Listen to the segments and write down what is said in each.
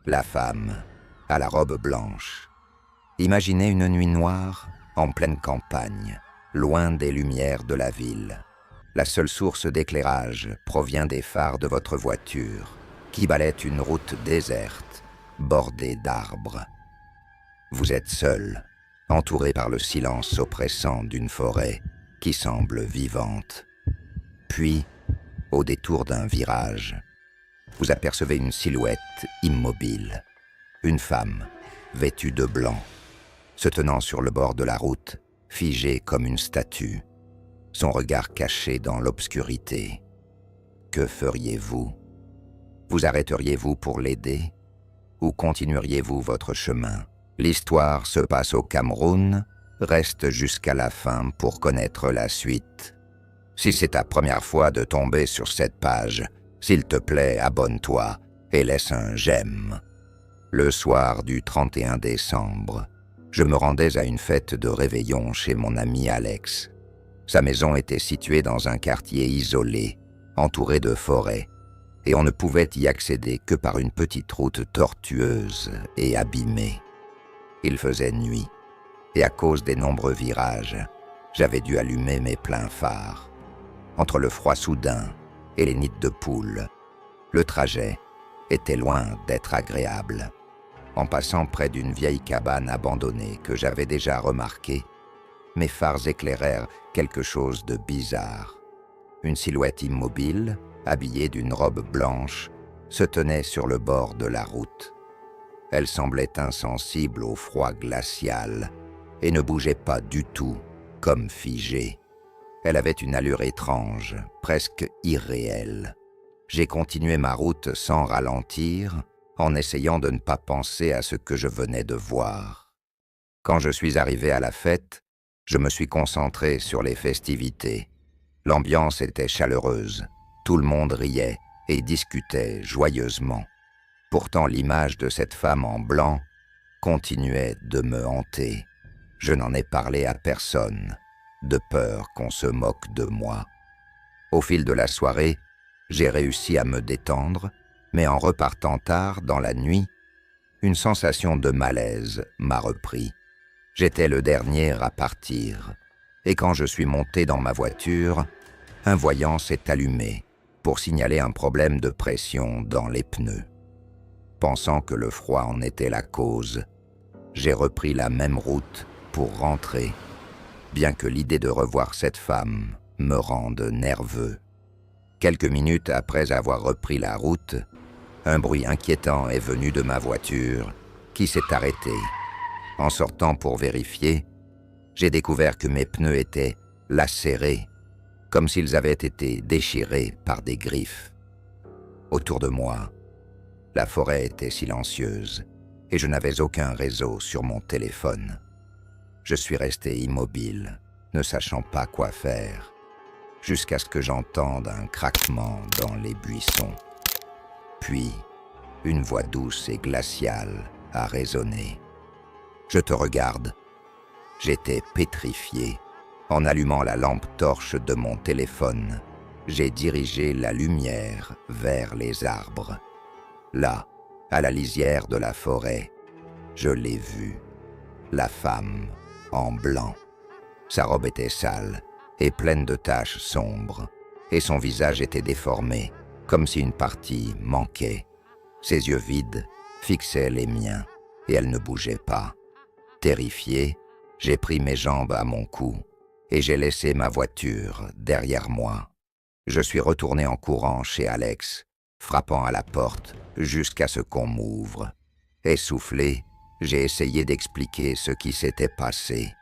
La femme, à la robe blanche. Imaginez une nuit noire, en pleine campagne, loin des lumières de la ville. La seule source d'éclairage provient des phares de votre voiture, qui balaient une route déserte, bordée d'arbres. Vous êtes seul, entouré par le silence oppressant d'une forêt qui semble vivante. Puis, au détour d'un virage, vous apercevez une silhouette immobile. Une femme, vêtue de blanc, se tenant sur le bord de la route, figée comme une statue, son regard caché dans l'obscurité. Que feriez-vous? Vous arrêteriez-vous pour l'aider? Ou continueriez-vous votre chemin? L'histoire se passe au Cameroun, reste jusqu'à la fin pour connaître la suite. Si c'est ta première fois de tomber sur cette page, s'il te plaît, abonne-toi et laisse un j'aime. Le soir du 31 décembre, je me rendais à une fête de réveillon chez mon ami Alex. Sa maison était située dans un quartier isolé, entouré de forêts, et on ne pouvait y accéder que par une petite route tortueuse et abîmée. Il faisait nuit, et à cause des nombreux virages, j'avais dû allumer mes pleins phares. Entre le froid soudain et les nids de poules, le trajet était loin d'être agréable. En passant près d'une vieille cabane abandonnée que j'avais déjà remarquée, mes phares éclairèrent quelque chose de bizarre. Une silhouette immobile, habillée d'une robe blanche, se tenait sur le bord de la route. Elle semblait insensible au froid glacial et ne bougeait pas du tout, comme figée. Elle avait une allure étrange, presque irréelle. J'ai continué ma route sans ralentir, en essayant de ne pas penser à ce que je venais de voir. Quand je suis arrivé à la fête, je me suis concentré sur les festivités. L'ambiance était chaleureuse, tout le monde riait et discutait joyeusement. Pourtant l'image de cette femme en blanc continuait de me hanter. Je n'en ai parlé à personne, de peur qu'on se moque de moi. Au fil de la soirée, j'ai réussi à me détendre, mais en repartant tard dans la nuit, une sensation de malaise m'a repris. J'étais le dernier à partir, et quand je suis monté dans ma voiture, un voyant s'est allumé pour signaler un problème de pression dans les pneus. Pensant que le froid en était la cause, j'ai repris la même route pour rentrer, bien que l'idée de revoir cette femme me rende nerveux. Quelques minutes après avoir repris la route, un bruit inquiétant est venu de ma voiture, qui s'est arrêtée. En sortant pour vérifier, j'ai découvert que mes pneus étaient lacérés, comme s'ils avaient été déchirés par des griffes. Autour de moi, la forêt était silencieuse et je n'avais aucun réseau sur mon téléphone. Je suis resté immobile, ne sachant pas quoi faire, jusqu'à ce que j'entende un craquement dans les buissons. Puis, une voix douce et glaciale a résonné. « Je te regarde. » J'étais pétrifié. En allumant la lampe torche de mon téléphone, j'ai dirigé la lumière vers les arbres. Là, à la lisière de la forêt, je l'ai vue. La femme, en blanc. Sa robe était sale et pleine de taches sombres, et son visage était déformé, comme si une partie manquait. Ses yeux vides fixaient les miens, et elle ne bougeait pas. Terrifié, j'ai pris mes jambes à mon cou, et j'ai laissé ma voiture derrière moi. Je suis retourné en courant chez Alex, frappant à la porte jusqu'à ce qu'on m'ouvre. Essoufflé, j'ai essayé d'expliquer ce qui s'était passé,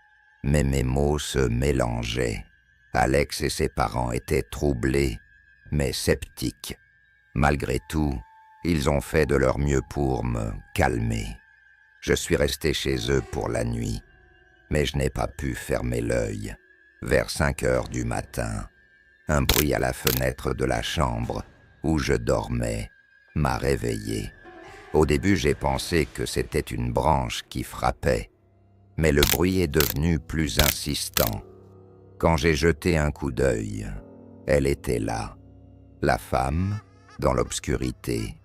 mais mes mots se mélangeaient. Alex et ses parents étaient troublés, mais sceptiques. Malgré tout, ils ont fait de leur mieux pour me calmer. Je suis resté chez eux pour la nuit, mais je n'ai pas pu fermer l'œil. Vers 5 heures du matin, un bruit à la fenêtre de la chambre où je dormais m'a réveillé. Au début, j'ai pensé que c'était une branche qui frappait, mais le bruit est devenu plus insistant. Quand j'ai jeté un coup d'œil, elle était là, la femme, dans l'obscurité,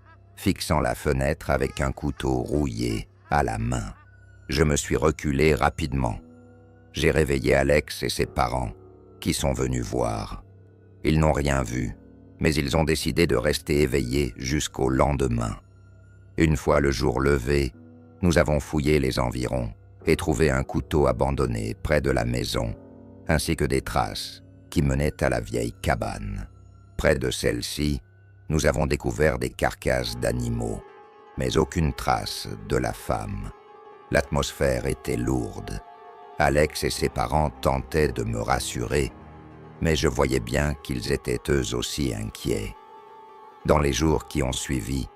fixant la fenêtre avec un couteau rouillé à la main. Je me suis reculé rapidement. J'ai réveillé Alex et ses parents, qui sont venus voir. Ils n'ont rien vu, mais ils ont décidé de rester éveillés jusqu'au lendemain. Une fois le jour levé, nous avons fouillé les environs et trouvé un couteau abandonné près de la maison, ainsi que des traces qui menaient à la vieille cabane. Près de celle-ci, nous avons découvert des carcasses d'animaux, mais aucune trace de la femme. L'atmosphère était lourde. Alex et ses parents tentaient de me rassurer, mais je voyais bien qu'ils étaient eux aussi inquiets. Dans les jours qui ont suivi,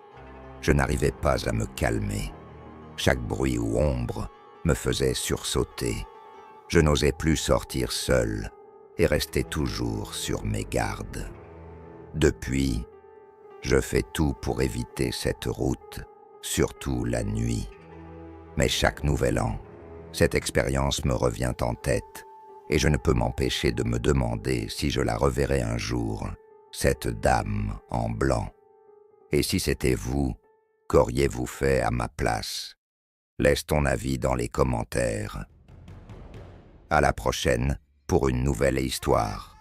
je n'arrivais pas à me calmer. Chaque bruit ou ombre me faisait sursauter. Je n'osais plus sortir seul et restais toujours sur mes gardes. Depuis, je fais tout pour éviter cette route, surtout la nuit. Mais chaque nouvel an, cette expérience me revient en tête et je ne peux m'empêcher de me demander si je la reverrai un jour, cette dame en blanc. Et si c'était vous, qu'auriez-vous fait à ma place? Laisse ton avis dans les commentaires. À la prochaine pour une nouvelle histoire.